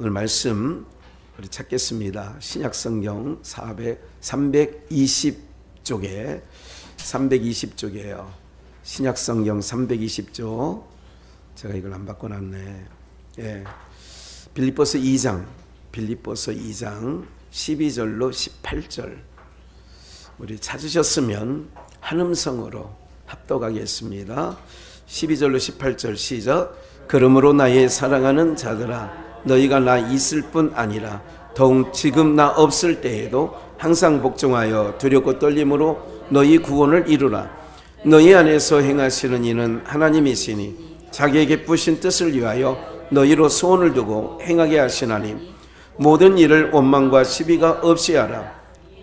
오늘 말씀 우리 찾겠습니다. 신약성경 320쪽이에요. 신약성경 320쪽. 제가 이걸 안 바꿔놨네. 예. 빌립보서 2장 12절로 18절. 우리 찾으셨으면 한음성으로 합독하겠습니다. 12절로 18절 시작. 그러므로 나의 사랑하는 자들아, 너희가 나 있을 뿐 아니라 더욱 지금 나 없을 때에도 항상 복종하여 두렵고 떨림으로 너희 구원을 이루라. 너희 안에서 행하시는 이는 하나님이시니 자기에게 부신 뜻을 위하여 너희로 소원을 두고 행하게 하시나니 모든 일을 원망과 시비가 없이 하라.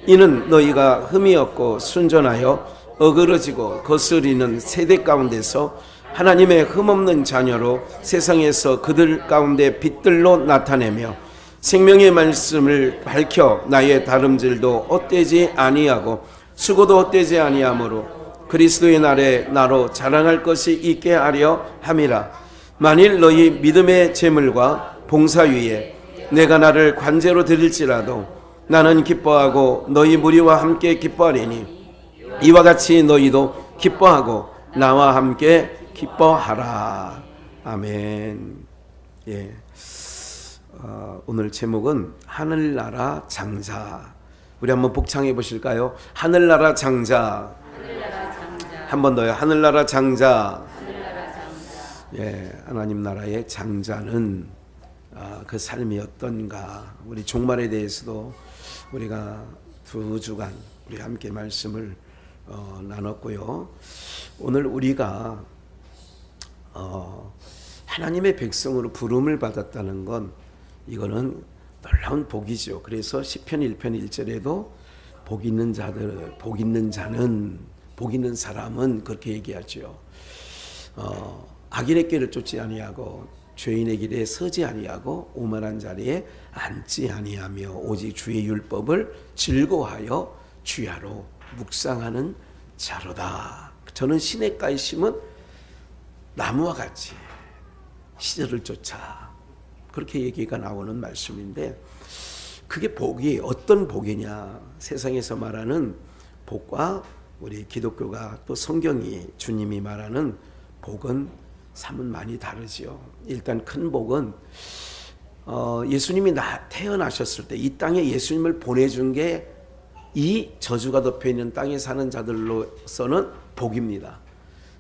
이는 너희가 흠이 없고 순전하여 어그러지고 거스리는 세대 가운데서 하나님의 흠없는 자녀로 세상에서 그들 가운데 빛들로 나타내며 생명의 말씀을 밝혀 나의 다름질도 헛되지 아니하고 수고도 헛되지 아니하므로 그리스도의 날에 나로 자랑할 것이 있게 하려 함이라. 만일 너희 믿음의 재물과 봉사 위에 내가 나를 관제로 드릴지라도 나는 기뻐하고 너희 무리와 함께 기뻐하리니 이와 같이 너희도 기뻐하고 나와 함께 기뻐하라. 아멘. 예. 오늘 제목은 하늘나라 장자. 우리 한번 복창해 보실까요? 하늘나라 장자. 한 번 더요. 하늘나라 장자. 예, 하나님 나라의 장자는 그 삶이 어떤가. 우리 종말에 대해서도 우리가 두 주간 우리 함께 말씀을 나눴고요. 오늘 우리가 하나님의 백성으로 부름을 받았다는 건 이거는 놀라운 복이죠. 그래서 시편 1편 1절에도 복 있는 자들, 복 있는 자는, 복 있는 사람은 그렇게 얘기하죠. 악인의 길을 쫓지 아니하고 죄인의 길에 서지 아니하고 오만한 자리에 앉지 아니하며 오직 주의 율법을 즐거워하여 주야로 묵상하는 자로다. 저는 시냇가에 심은 나무와 같이 시절을 쫓아. 그렇게 얘기가 나오는 말씀인데 그게 복이 어떤 복이냐. 세상에서 말하는 복과 우리 기독교가 또 성경이 주님이 말하는 복은 삶은 많이 다르지요. 일단 큰 복은 예수님이 태어나셨을 때 이 땅에 예수님을 보내준 게 이 저주가 덮여있는 땅에 사는 자들로서는 복입니다.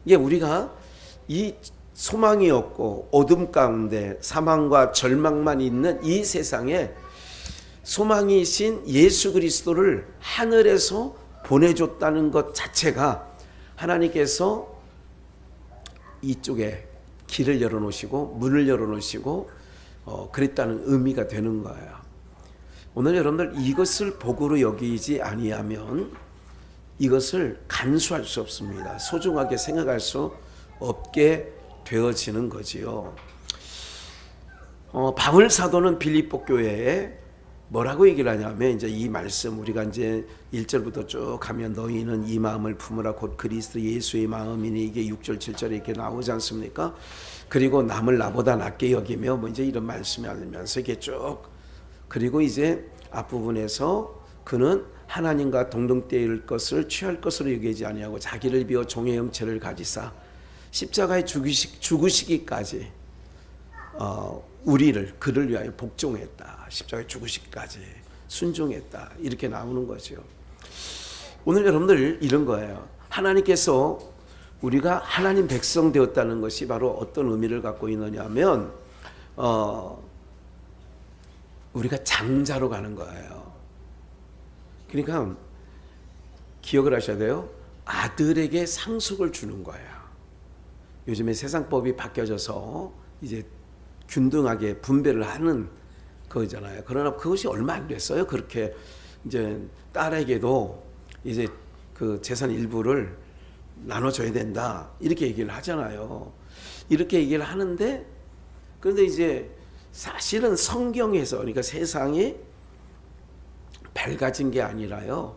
이게 우리가 이 소망이 없고 어둠 가운데 사망과 절망만 있는 이 세상에 소망이신 예수 그리스도를 하늘에서 보내줬다는 것 자체가 하나님께서 이쪽에 길을 열어놓으시고 문을 열어놓으시고 그랬다는 의미가 되는 거예요. 오늘 여러분들 이것을 복으로 여기지 아니하면 이것을 간수할 수 없습니다. 소중하게 생각할 수 없게 되어지는 거지요. 바울 사도는 빌립보 교회에 뭐라고 얘기를 하냐면 이제 이 말씀 우리가 이제 1절부터 쭉 가면 너희는 이 마음을 품으라 곧 그리스도 예수의 마음이니 이게 6절 7절에 이렇게 나오지 않습니까? 그리고 남을 나보다 낫게 여기며 뭐 이제 이런 말씀이 알면서 이게 쭉 그리고 이제 앞부분에서 그는 하나님과 동등대일 것을 취할 것으로 여기지 아니하고 자기를 비워 종의 형체를 가지사 십자가에 죽으시기까지 우리를 그를 위하여 복종했다. 십자가에 죽으시기까지 순종했다. 이렇게 나오는 거죠. 오늘 여러분들 이런 거예요. 하나님께서 우리가 하나님 백성 되었다는 것이 바로 어떤 의미를 갖고 있느냐면 우리가 장자로 가는 거예요. 그러니까 기억을 하셔야 돼요. 아들에게 상속을 주는 거예요. 요즘에 세상법이 바뀌어져서 이제 균등하게 분배를 하는 거잖아요. 그러나 그것이 얼마 안 됐어요. 그렇게 이제 딸에게도 이제 그 재산 일부를 나눠줘야 된다. 이렇게 얘기를 하잖아요. 이렇게 얘기를 하는데 그런데 이제 사실은 성경에서 그러니까 세상이 밝아진 게 아니라요.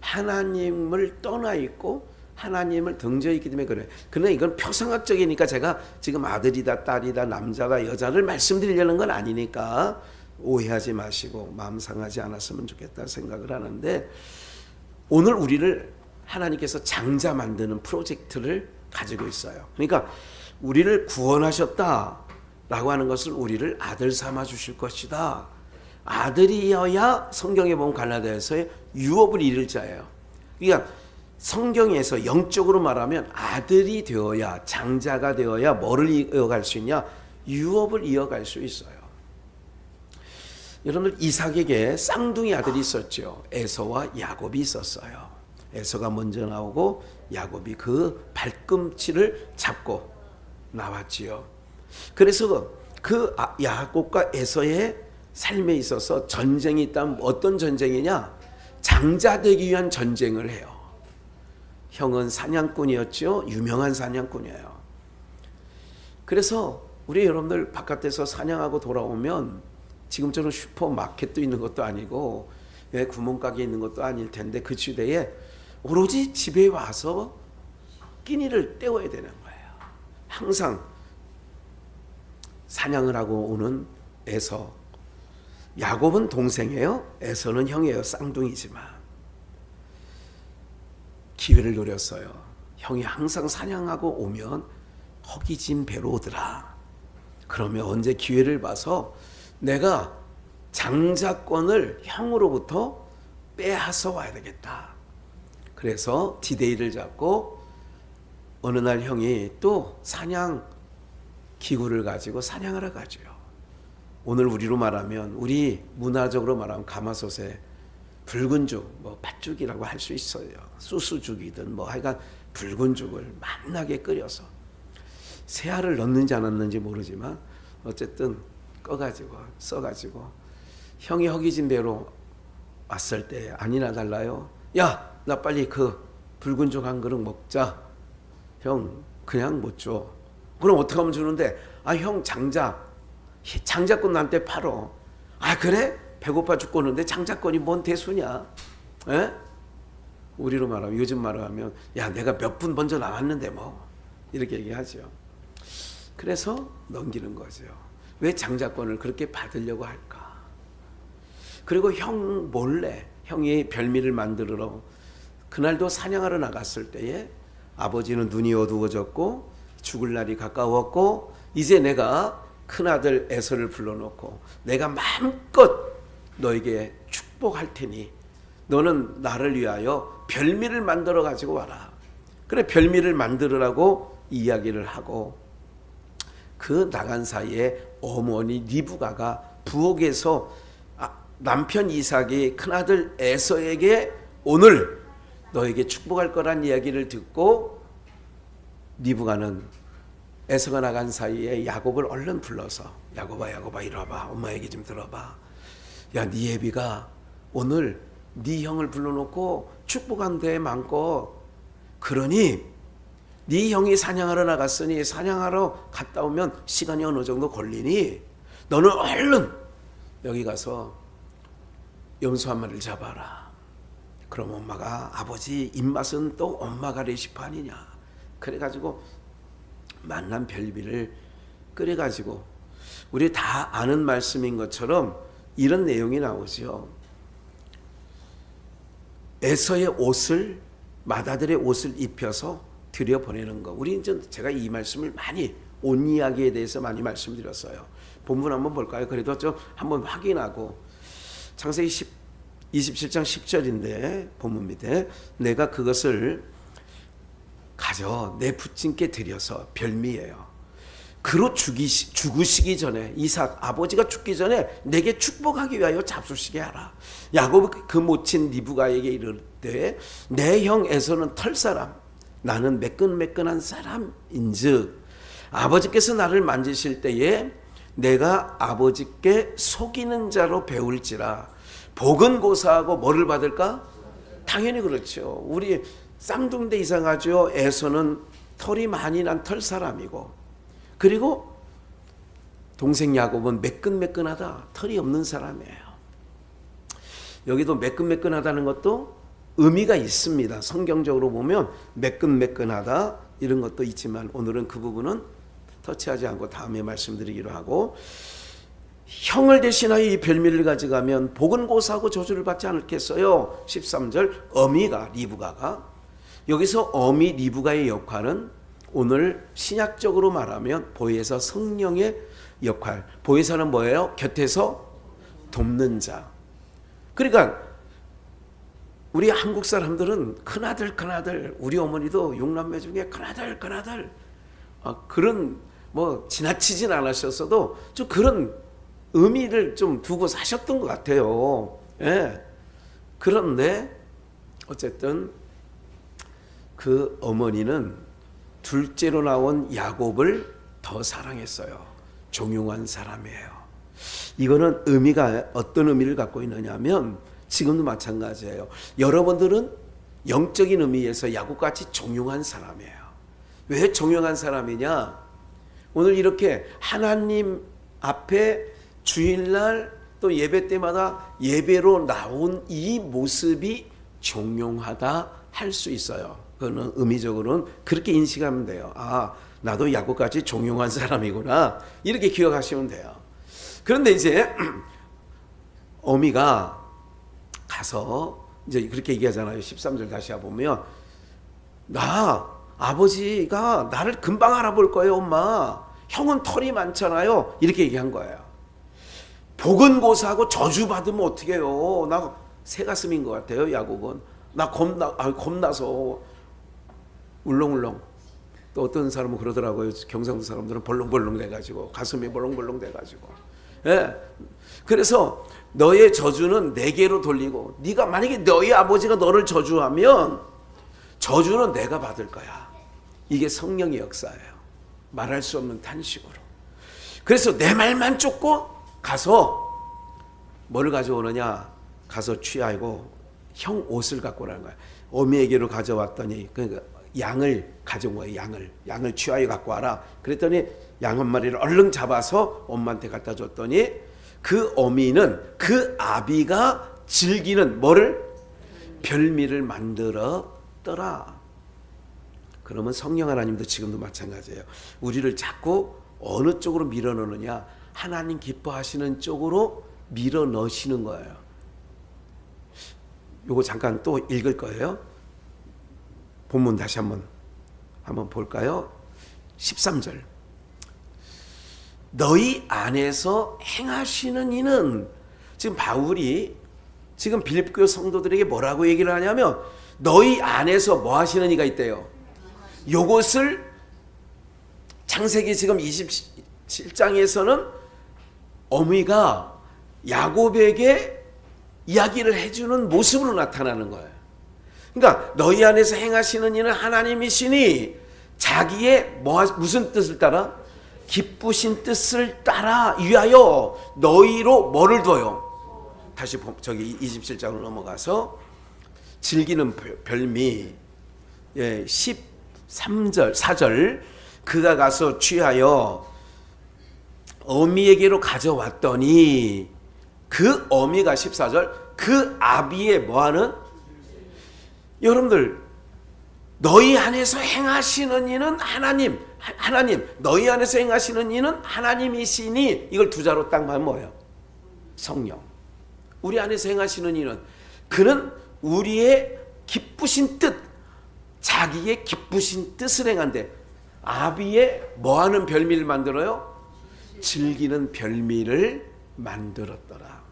하나님을 떠나 있고 하나님을 등져 있기 때문에 그래. 그러나 이건 표상학적이니까 제가 지금 아들이다 딸이다 남자다 여자를 말씀드리려는 건 아니니까 오해하지 마시고 마음 상하지 않았으면 좋겠다 생각을 하는데, 오늘 우리를 하나님께서 장자 만드는 프로젝트를 가지고 있어요. 그러니까 우리를 구원하셨다라고 하는 것을 우리를 아들 삼아 주실 것이다. 아들이어야 성경에 보면 갈라디아서의 유업을 이룰 자예요. 그러니까 성경에서 영적으로 말하면 아들이 되어야, 장자가 되어야 뭐를 이어갈 수 있냐? 유업을 이어갈 수 있어요. 여러분들, 이삭에게 쌍둥이 아들이 있었죠. 에서와 야곱이 있었어요. 에서가 먼저 나오고 야곱이 그 발꿈치를 잡고 나왔지요. 그래서 그 야곱과 에서의 삶에 있어서 전쟁이 있다면 어떤 전쟁이냐? 장자되기 위한 전쟁을 해요. 형은 사냥꾼이었죠. 유명한 사냥꾼이에요. 그래서 우리 여러분들 바깥에서 사냥하고 돌아오면 지금처럼 슈퍼마켓도 있는 것도 아니고 구멍가게 있는 것도 아닐 텐데, 그 시대에 오로지 집에 와서 끼니를 때워야 되는 거예요. 항상 사냥을 하고 오는 에서. 야곱은 동생이에요. 에서는 형이에요. 쌍둥이지만 기회를 노렸어요. 형이 항상 사냥하고 오면 허기진 배로 오더라. 그러면 언제 기회를 봐서 내가 장자권을 형으로부터 빼앗아 와야 되겠다. 그래서 디데이를 잡고 어느 날 형이 또 사냥 기구를 가지고 사냥하러 가죠. 오늘 우리로 말하면, 우리 문화적으로 말하면 가마솥에 붉은 죽, 뭐 팥죽이라고 할 수 있어요. 수수죽이든 뭐 하여간 붉은 죽을 맛나게 끓여서, 새알을 넣는지 안 넣는지 모르지만 어쨌든 꺼가지고 써가지고 형이 허기진 배로 왔을 때 아니나 달라요. 야, 나 빨리 그 붉은 죽 한 그릇 먹자. 형 그냥 못 줘. 그럼 어떻게 하면 주는데? 아, 형 장자권 나한테 팔어. 아, 그래? 배고파 죽겠는데 장자권이 뭔 대수냐? 에? 우리로 말하면, 요즘 말하면, 야, 내가 몇 분 먼저 나왔는데 뭐, 이렇게 얘기하죠. 그래서 넘기는 거죠. 왜 장자권을 그렇게 받으려고 할까? 그리고 형 몰래, 형이 별미를 만들어 그날도 사냥하러 나갔을 때에 아버지는 눈이 어두워졌고 죽을 날이 가까웠고, 이제 내가 큰아들 에서를 불러놓고 내가 마음껏 너에게 축복할 테니 너는 나를 위하여 별미를 만들어 가지고 와라. 그래, 별미를 만들으라고 이야기를 하고, 그 나간 사이에 어머니 리브가가 부엌에서 남편 이삭이 큰아들 에서에게 오늘 너에게 축복할 거란 이야기를 듣고, 리브가는 에서가 나간 사이에 야곱을 얼른 불러서, 야곱아 이리 와봐. 엄마 얘기 좀 들어봐. 야, 네 애비가 오늘 네 형을 불러놓고 축복한대 많고, 그러니 네 형이 사냥하러 나갔으니 사냥하러 갔다 오면 시간이 어느 정도 걸리니 너는 얼른 여기 가서 염소 한 마리를 잡아라. 그럼 엄마가, 아버지 입맛은 또 엄마가 레시피 아니냐. 그래가지고 만난 별미를 끓여가지고, 우리 다 아는 말씀인 것처럼 이런 내용이 나오죠. 에서의 옷을, 맏아들의 옷을 입혀서 들여보내는 거. 우리 이제 제가 이 말씀을 많이, 옷 이야기에 대해서 많이 말씀드렸어요. 본문 한번 볼까요? 그래도 좀 한번 확인하고. 창세기 27장 10절인데 본문 밑에, 내가 그것을 가져 내 부친께 드려서, 별미예요. 그로 죽으시기 전에, 이삭 아버지가 죽기 전에 내게 축복하기 위하여 잡수시게 하라. 야곱이 그 모친 리브가에게 이르되, 내 형 에서는 털사람, 나는 매끈매끈한 사람인즉 아버지께서 나를 만지실 때에 내가 아버지께 속이는 자로 배울지라. 복은 고사하고 뭐를 받을까? 당연히 그렇죠. 우리 쌍둥이인데 이상하죠. 에서는 털이 많이 난 털사람이고, 그리고 동생 야곱은 매끈매끈하다, 털이 없는 사람이에요. 여기도 매끈매끈하다는 것도 의미가 있습니다. 성경적으로 보면 매끈매끈하다 이런 것도 있지만, 오늘은 그 부분은 터치하지 않고 다음에 말씀드리기로 하고, 형을 대신하여 이 별미를 가져가면 복은 고사하고 저주를 받지 않겠어요? 13절 어미가 리브가가 여기서 어미 리브가의 역할은 오늘 신약적으로 말하면 보혜사 성령의 역할. 보혜사는 뭐예요? 곁에서 돕는 자. 그러니까 우리 한국 사람들은 큰아들 우리 어머니도 6남매 중에 큰아들 그런 뭐 지나치진 않으셨어도 좀 그런 의미를 좀 두고 사셨던 것 같아요. 예. 그런데 어쨌든 그 어머니는 둘째로 나온 야곱을 더 사랑했어요. 종용한 사람이에요. 이거는 의미가 어떤 의미를 갖고 있느냐면 지금도 마찬가지예요. 여러분들은 영적인 의미에서 야곱같이 종용한 사람이에요. 왜 종용한 사람이냐? 오늘 이렇게 하나님 앞에 주일날 또 예배 때마다 예배로 나온 이 모습이 종용하다 할 수 있어요. 그거는 의미적으로는 그렇게 인식하면 돼요. 아, 나도 야곱같이 종용한 사람이구나. 이렇게 기억하시면 돼요. 그런데 이제 어미가 가서 이제 그렇게 얘기하잖아요. 13절 다시 보면 아버지가 나를 금방 알아볼 거예요, 엄마. 형은 털이 많잖아요. 이렇게 얘기한 거예요. 복은 고사하고 저주 받으면 어떻게 해요? 나 새가슴인 것 같아요, 야곱은. 나 겁나서 울렁울렁. 또 어떤 사람은 그러더라고요. 경상도 사람들은 벌렁벌렁 돼가지고 가슴이 벌렁벌렁 돼가지고. 예. 그래서 너의 저주는 내게로 돌리고 네가 만약에 너희 아버지가 너를 저주하면 저주는 내가 받을 거야. 이게 성령의 역사예요. 말할 수 없는 탄식으로. 그래서 내 말만 쫓고 가서 뭐를 가져오느냐? 가서 취하고 형 옷을 갖고 오라는 거야. 어미에게로 가져왔더니 그러니까 양을 가져온 거예요. 양을 취하여 갖고 와라. 그랬더니 양 한 마리를 얼른 잡아서 엄마한테 갖다 줬더니 그 어미는 그 아비가 즐기는 뭐를? 별미를 만들었더라. 그러면 성령 하나님도 지금도 마찬가지예요. 우리를 자꾸 어느 쪽으로 밀어넣느냐? 하나님 기뻐하시는 쪽으로 밀어넣으시는 거예요. 요거 잠깐 또 읽을 거예요. 본문 다시 한번 볼까요? 13절. 너희 안에서 행하시는 이는, 지금 바울이 지금 빌립보 성도들에게 뭐라고 얘기를 하냐면 너희 안에서 뭐 하시는 이가 있대요. 요것을 창세기 지금 27장에서는 어미가 야곱에게 이야기를 해주는 모습으로 나타나는 거예요. 그러니까 너희 안에서 행하시는 이는 하나님이시니 자기의 무슨 뜻을 따라? 기쁘신 뜻을 따라 위하여 너희로 뭐를 둬요? 다시 저기 27장으로 넘어가서 즐기는 별미 13절 4절 그가 가서 취하여 어미에게로 가져왔더니 그 어미가 14절 그 아비의 뭐하는? 여러분들 너희 안에서 행하시는 이는 하나님 너희 안에서 행하시는 이는 하나님이시니 이걸 두 자로 딱 말하면 뭐예요? 성령. 우리 안에서 행하시는 이는 그는 우리의 기쁘신 뜻 자기의 기쁘신 뜻을 행한대. 아비의 뭐하는 별미를 만들어요? 즐기는 별미를 만들었더라.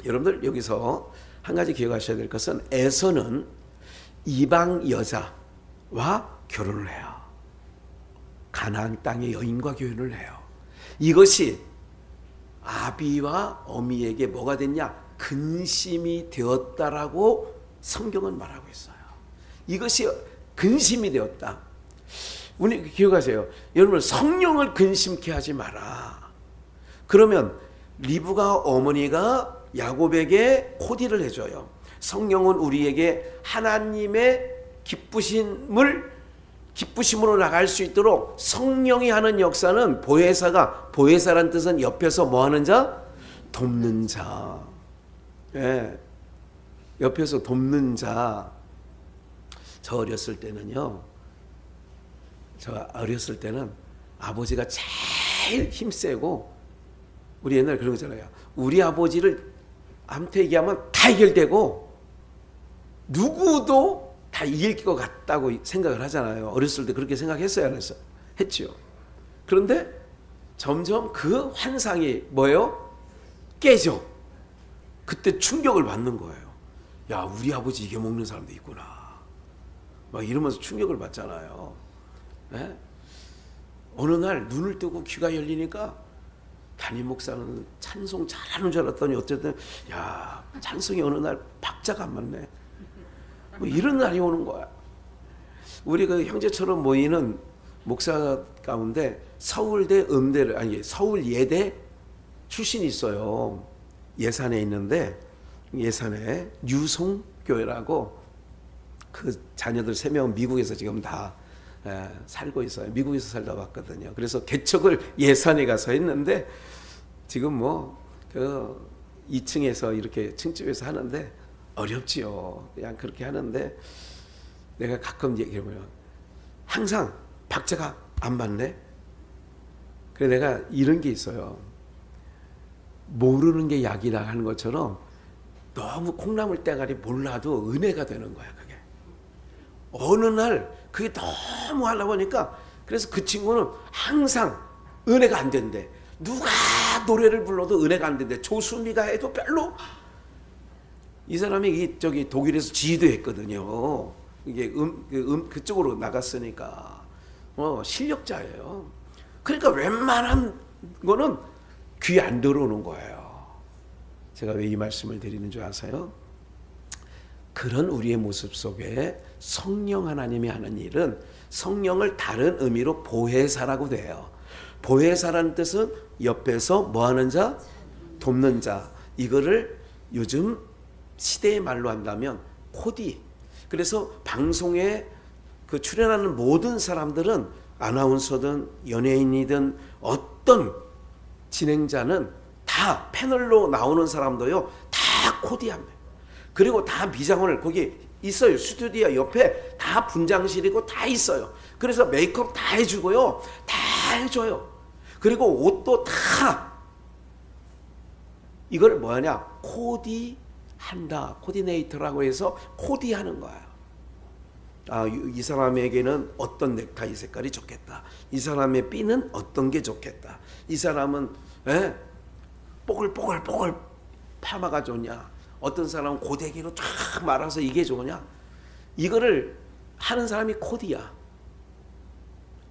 여러분들 여기서 한 가지 기억하셔야 될 것은 에서는 이방 여자와 결혼을 해요. 가나안 땅의 여인과 결혼을 해요. 이것이 아비와 어미에게 뭐가 됐냐? 근심이 되었다라고 성경은 말하고 있어요. 이것이 근심이 되었다. 우리 기억하세요. 여러분 성령을 근심케 하지 마라. 그러면 리브가 어머니가 야곱에게 코디를 해줘요. 성령은 우리에게 하나님의 기쁘심으로 나갈 수 있도록 성령이 하는 역사는 보혜사란 뜻은 옆에서 뭐 하는 자? 돕는 자. 예. 옆에서 돕는 자. 저 어렸을 때는 아버지가 제일 힘세고 우리 옛날에 그런 거잖아요. 우리 아버지를 한테 얘기하면 다 해결되고 누구도 다 이길 것 같다고 생각을 하잖아요. 어렸을 때 그렇게 생각했어요, 안 했어요? 했죠. 그런데 점점 그 환상이 뭐예요? 깨져. 그때 충격을 받는 거예요. 야, 우리 아버지 이겨먹는 사람도 있구나. 막 이러면서 충격을 받잖아요. 네? 어느 날 눈을 뜨고 귀가 열리니까 담임 목사는 찬송 잘하는 줄 알았더니 어쨌든 야, 찬송이 어느 날 박자가 안 맞네. 뭐 이런 날이 오는 거야. 우리 그 형제처럼 모이는 목사 가운데 서울대 음대를 아니 서울 예대 출신이 있어요. 예산에 있는데 예산에 유송교회라고 그 자녀들 3명은 미국에서 지금 다 살고 있어요. 미국에서 살다 왔거든요. 그래서 개척을 예산에 가서 했는데 지금 뭐 그 2층에서 이렇게 층집에서 하는데 어렵지요. 그냥 그렇게 하는데 내가 가끔 얘기해보면 항상 박자가 안 맞네. 그래 내가 이런 게 있어요. 모르는 게 약이라 하는 것처럼 너무 콩나물 대가리 몰라도 은혜가 되는 거야. 그게 어느 날 그게 너무 하다 보니까 그래서 그 친구는 항상 은혜가 안 된대. 누가 노래를 불러도 은혜가 안 된대. 조수미가 해도 별로. 이 사람이 저기 독일에서 지휘도 했거든요. 이게 그쪽으로 나갔으니까 실력자예요. 그러니까 웬만한 거는 귀 안 들어오는 거예요. 제가 왜 이 말씀을 드리는 줄 아세요? 그런 우리의 모습 속에 성령 하나님이 하는 일은 성령을 다른 의미로 보혜사라고 돼요. 보혜사라는 뜻은 옆에서 뭐하는 자? 돕는 자. 이거를 요즘 시대의 말로 한다면 코디. 그래서 방송에 그 출연하는 모든 사람들은 아나운서든 연예인이든 어떤 진행자는 다 패널로 나오는 사람도요 다 코디합니다. 그리고 다 미장원을 거기 있어요. 스튜디오 옆에 다 분장실이고 다 있어요. 그래서 메이크업 다 해주고요. 다 해줘요. 그리고 옷도 다 이걸 뭐하냐? 코디한다. 코디네이터라고 해서 코디하는 거야. 아, 이 사람에게는 어떤 넥타이 색깔이 좋겠다. 이 사람의 핀은 어떤 게 좋겠다. 이 사람은 뽀글뽀글 파마가 좋냐. 어떤 사람은 고데기로 쫙 말아서 이게 좋으냐. 이거를 하는 사람이 코디야.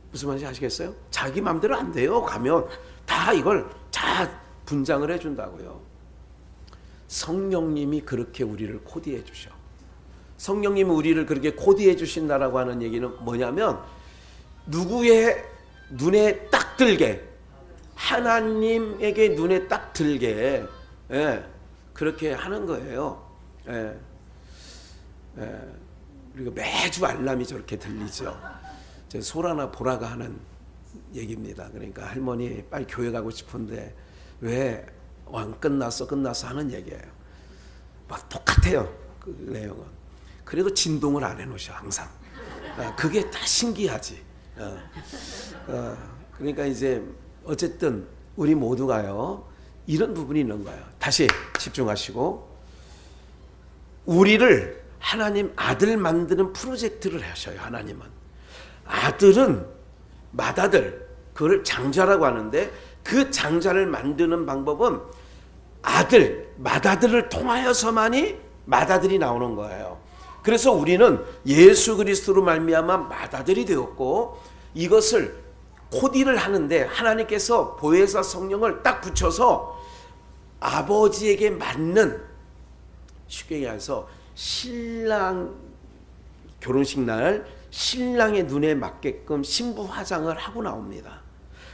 무슨 말인지 아시겠어요? 자기 마음대로 안 돼요. 가면 다 이걸 다 분장을 해준다고요. 성령님이 그렇게 우리를 코디해 주셔. 성령님이 우리를 그렇게 코디해 주신다라고 하는 얘기는 뭐냐면 누구의 눈에 딱 들게 하나님에게 눈에 딱 들게 그렇게 하는 거예요. 우리가 매주 알람이 저렇게 들리죠. 소라나 보라가 하는 얘기입니다. 그러니까 할머니 빨리 교회 가고 싶은데 왜 안 끝났어 하는 얘기예요. 막 똑같아요. 그 내용은. 그래도 진동을 안 해놓으셔 항상. 그게 다 신기하지. 그러니까 이제 어쨌든 우리 모두가요 이런 부분이 있는 거예요. 다시 집중하시고 우리를 하나님 아들 만드는 프로젝트를 하셔요. 하나님은 아들은 맏아들 그걸 장자라고 하는데 그 장자를 만드는 방법은 아들 맏아들을 통하여서만이 맏아들이 나오는 거예요. 그래서 우리는 예수 그리스도로 말미암아 맏아들이 되었고 이것을 코디를 하는데 하나님께서 보혜사 성령을 딱 붙여서 아버지에게 맞는 쉽게 얘기해서 신랑 결혼식 날 신랑의 눈에 맞게끔 신부 화장을 하고 나옵니다.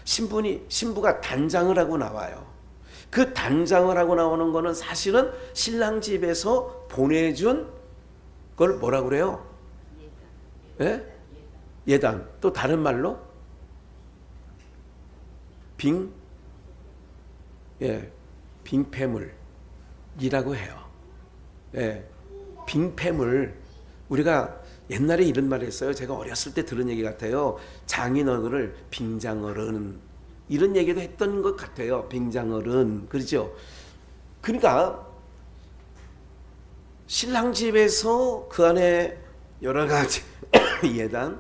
신부가 단장을 하고 나와요. 그 단장을 하고 나오는 거는 사실은 신랑 집에서 보내준 걸 뭐라고 그래요? 예단. 또 다른 말로 빙패물이라고 해요. 빙패물. 우리가 옛날에 이런 말을 했어요. 제가 어렸을 때 들은 얘기 같아요. 장인어른을 빙장어른 이런 얘기도 했던 것 같아요. 빙장어른. 그렇죠? 그러니까 신랑 집에서 그 안에 여러 가지 예단,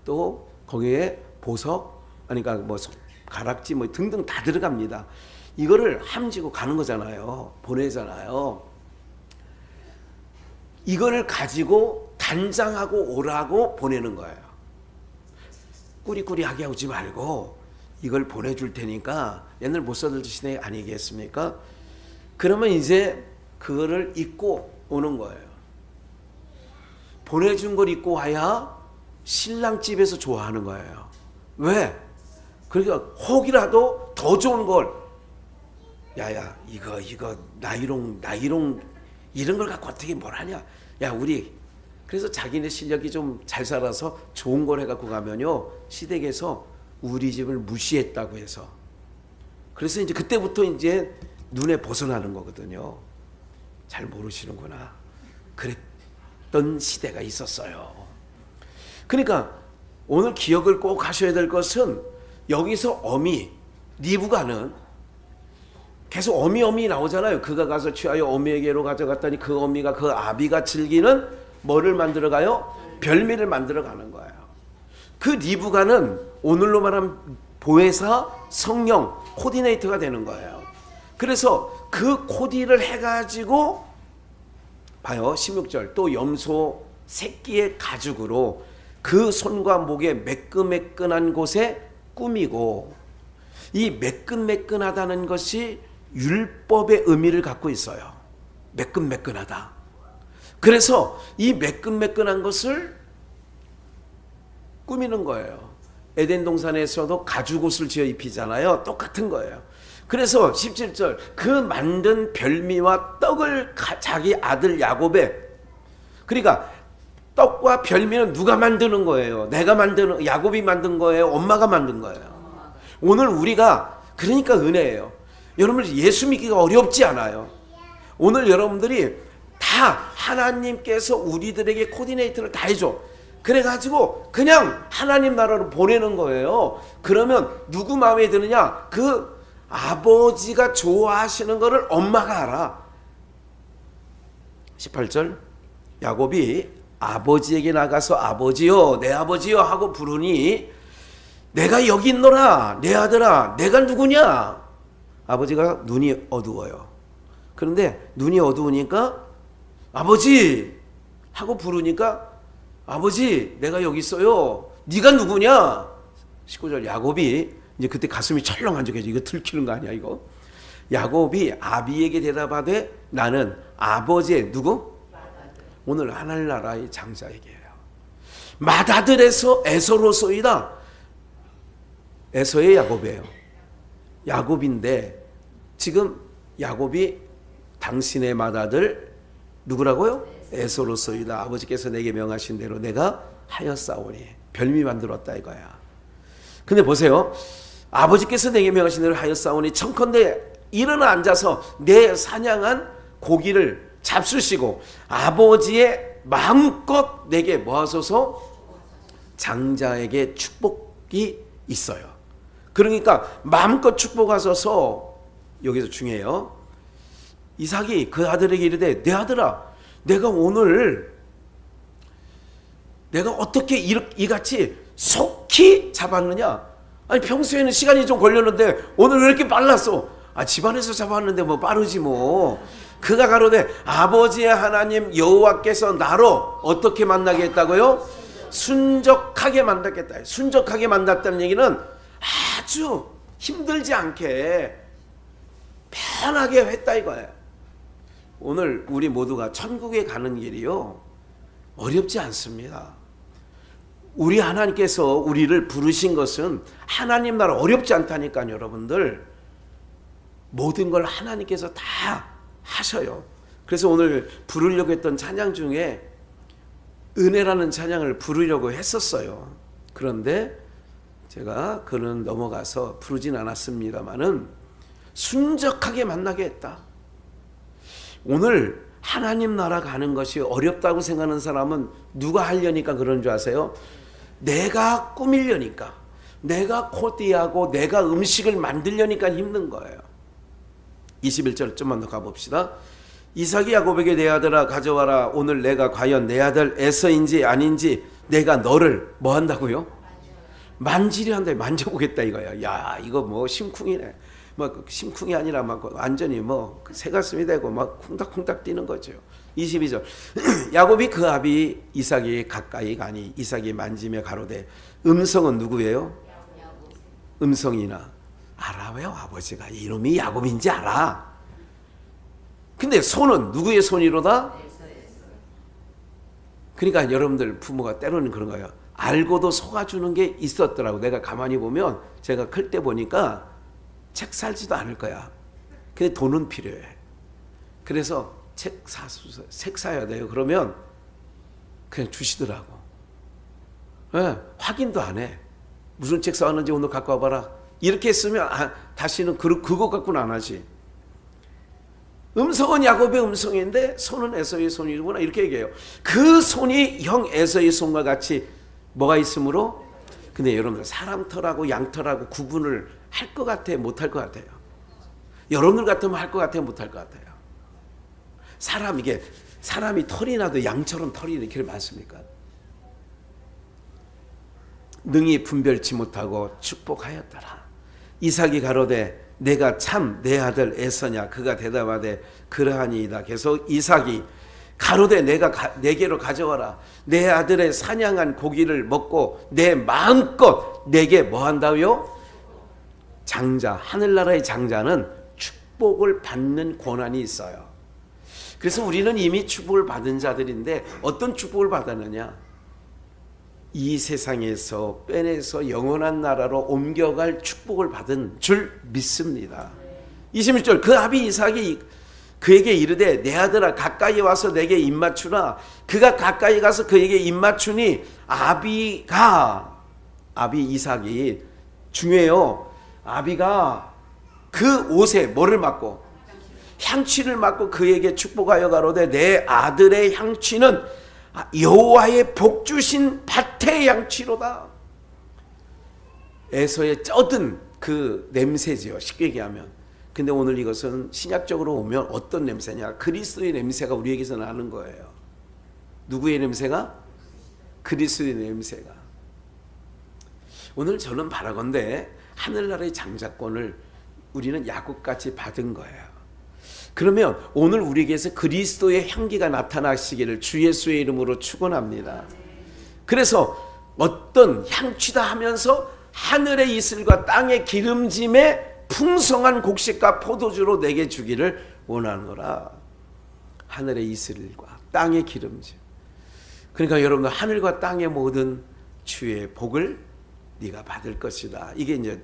또 거기에 보석, 그러니까 뭐 가락지 뭐 등등 다 들어갑니다. 이거를 함지고 가는 거잖아요. 보내잖아요. 이거를 가지고 단장하고 오라고 보내는 거예요. 꾸리꾸리하게 오지 말고 이걸 보내줄 테니까 옛날 못 써들 시대 아니겠습니까? 그러면 이제 그거를 입고 오는 거예요. 보내준 걸 입고 와야 신랑 집에서 좋아하는 거예요. 왜? 그러니까 혹이라도 더 좋은 걸, 야야 이거 나이롱 이런 걸 갖고 어떻게 뭘 하냐, 야 우리, 그래서 자기네 실력이 좀 잘 살아서 좋은 걸 해갖고 가면요 시댁에서 우리 집을 무시했다고 해서, 그래서 이제 그때부터 이제 눈에 벗어나는 거거든요. 잘 모르시는구나. 그랬던 시대가 있었어요. 그러니까 오늘 기억을 꼭 하셔야 될 것은, 여기서 어미 리브가는 계속 어미 나오잖아요. 그가 가서 취하여 어미에게로 가져갔더니 그 어미가 그 아비가 즐기는 뭐를 만들어 가요? 별미를 만들어 가는 거예요. 그 리브가는 오늘로 말하면 보혜사, 성령, 코디네이터가 되는 거예요. 그래서 그 코디를 해가지고 봐요. 16절 또 염소 새끼의 가죽으로 그 손과 목에 매끈매끈한 곳에 꾸미고, 이 매끈매끈하다는 것이 율법의 의미를 갖고 있어요. 매끈매끈하다. 그래서 이 매끈매끈한 것을 꾸미는 거예요. 에덴 동산에서도 가죽옷을 지어 입히잖아요. 똑같은 거예요. 그래서 17절 그 만든 별미와 떡을 자기 아들 야곱의, 그러니까 떡과 별미는 누가 만드는 거예요? 내가 만드는, 야곱이 만든 거예요? 엄마가 만든 거예요? 오늘 우리가, 그러니까 은혜예요. 여러분 예수 믿기가 어렵지 않아요. 오늘 여러분들이 다 하나님께서 우리들에게 코디네이터를 다 해줘. 그래가지고 그냥 하나님 나라로 보내는 거예요. 그러면 누구 마음에 드느냐? 그 아버지가 좋아하시는 거를 엄마가 알아. 18절 야곱이 아버지에게 나가서 아버지요 내 아버지요 하고 부르니, 내가 여기 있노라 내 아들아 내가 누구냐? 아버지가 눈이 어두워요. 그런데 눈이 어두우니까 아버지 하고 부르니까, 아버지 내가 여기 있어요 네가 누구냐? 19절 야곱이 이제 그때 가슴이 철렁한적해져. 이거 들키는 거 아니야 이거? 야곱이 아비에게 대답하되 나는 아버지의 누구? 오늘 하늘나라의 장자에게요. 맏아들에서 에서로소이다. 에서의 야곱이에요. 야곱인데 지금 야곱이 당신의 맏아들 누구라고요? 에서로소이다. 아버지께서 내게 명하신 대로 내가 하였사오니. 별미 만들었다 이거야. 근데 보세요. 아버지께서 내게 명하신 대로 하였사오니 청컨대 일어나 앉아서 내 사냥한 고기를 잡수시고 아버지의 마음껏 내게 모아서서 장자에게 축복이 있어요. 그러니까 마음껏 축복하소서. 여기서 중요해요. 이삭이 그 아들에게 이르되 내 아들아 내가 오늘 내가 어떻게 이같이 속히 잡았느냐? 아니 평소에는 시간이 좀 걸렸는데 오늘 왜 이렇게 빨랐어? 집안에서 잡았는데 뭐 빠르지 뭐. 그가 가로되 아버지의 하나님 여호와께서 나로 어떻게 만나게 했다고요? 순적하게 만났겠다. 순적하게 만났다는 얘기는 아주 힘들지 않게 편하게 했다 이거예요. 오늘 우리 모두가 천국에 가는 길이요 어렵지 않습니다. 우리 하나님께서 우리를 부르신 것은 하나님 나라 어렵지 않다니까요. 여러분들 모든 걸 하나님께서 다 하셔요. 그래서 오늘 부르려고 했던 찬양 중에 은혜라는 찬양을 부르려고 했었어요. 그런데 제가 그는 넘어가서 부르진 않았습니다마는 순적하게 만나게 했다. 오늘 하나님 나라 가는 것이 어렵다고 생각하는 사람은 누가 하려니까 그런 줄 아세요? 내가 꾸밀려니까, 내가 코디하고 내가 음식을 만들려니까 힘든 거예요. 21절 좀만 더 가봅시다. 이삭이 야곱에게 내 아들아 가져와라. 오늘 내가 과연 내 아들 에서인지 아닌지 내가 너를 뭐 한다고요? 만지려 한다. 만져보겠다 이거야. 야 이거 뭐 심쿵이네. 뭐 심쿵이 아니라 막 완전히 뭐 새가슴이 되고 막 쿵닥쿵닥 뛰는 거죠. 22절 야곱이 그 아비 이삭이 가까이 가니 이삭이 만지며 가로되 음성은 누구예요? 음성이나 알아. 왜 아버지가 이놈이 야곱인지 알아. 근데 손은 누구의 손이로다? 그러니까 여러분들 부모가 때로는 그런 거예요. 알고도 속아주는 게 있었더라고. 내가 가만히 보면 제가 클 때 보니까 책 살지도 않을 거야. 근데 돈은 필요해. 그래서 책 사야 돼요. 그러면 그냥 주시더라고. 네, 확인도 안 해. 무슨 책 사왔는지 오늘 갖고 와봐라. 이렇게 했으면 다시는 그거 갖고는 안 하지. 음성은 야곱의 음성인데 손은 에서의 손이구나 이렇게 얘기해요. 그 손이 형 에서의 손과 같이 뭐가 있으므로. 근데 여러분들 사람 털하고 양 털하고 구분을 할 것 같아 못할 것 같아요? 여러분들 같으면 할 것 같아요 못할 것 같아요? 사람이 털이 나도 양처럼 털이 이렇게 많습니까? 능히 분별치 못하고 축복하였더라. 이삭이 가로되 내가 참 내 아들 에서냐? 그가 대답하되 그러하니이다. 계속 이삭이 가로되 내게로 가져와라. 내 아들의 사냥한 고기를 먹고 내 마음껏 내게 뭐 한다고요? 장자, 하늘나라의 장자는 축복을 받는 권한이 있어요. 그래서 우리는 이미 축복을 받은 자들인데 어떤 축복을 받았느냐? 이 세상에서 빼내서 영원한 나라로 옮겨갈 축복을 받은 줄 믿습니다. 21절 그 아비 이삭이 그에게 이르되 내 아들아 가까이 와서 내게 입맞추라. 그가 가까이 가서 그에게 입맞추니 아비 이삭이 중요해요. 아비가 그 옷에 뭐를 맡고? 향취를 맡고 그에게 축복하여 가로되 내 아들의 향취는 여호와의 복 주신 밭의 향취로다. 에서의 쩌든 그 냄새지요. 쉽게 얘기하면. 근데 오늘 이것은 신약적으로 오면 어떤 냄새냐? 그리스도의 냄새가 우리에게서 나는 거예요. 누구의 냄새가? 그리스도의 냄새가. 오늘 저는 바라건대 하늘나라의 장자권을 우리는 야곱같이 받은 거예요. 그러면 오늘 우리에게서 그리스도의 향기가 나타나시기를 주 예수의 이름으로 축원합니다. 그래서 어떤 향취다 하면서 하늘의 이슬과 땅의 기름짐에 풍성한 곡식과 포도주로 내게 주기를 원하노라. 하늘의 이슬과 땅의 기름짐. 그러니까 여러분들 하늘과 땅의 모든 주의 복을 네가 받을 것이다. 이게 이제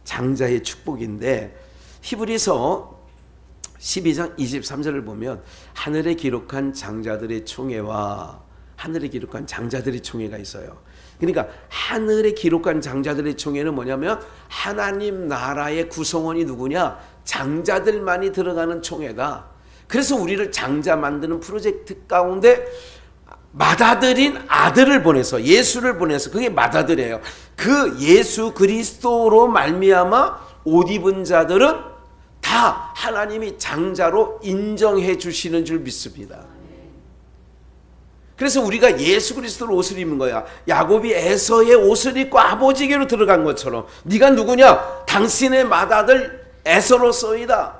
장자의 축복인데 히브리서 12장 23절을 보면 하늘에 기록한 장자들의 총회와 하늘에 기록한 장자들의 총회가 있어요. 그러니까 하늘에 기록한 장자들의 총회는 뭐냐면 하나님 나라의 구성원이 누구냐? 장자들만이 들어가는 총회다. 그래서 우리를 장자 만드는 프로젝트 가운데 맏아들인 아들을 보내서 예수를 보내서 그게 맏아들이에요. 그 예수 그리스도로 말미암아 옷 입은 자들은 다 하나님이 장자로 인정해 주시는 줄 믿습니다. 그래서 우리가 예수 그리스도로 옷을 입는 거야. 야곱이 에서의 옷을 입고 아버지께로 들어간 것처럼 네가 누구냐? 당신의 맏아들 에서로서이다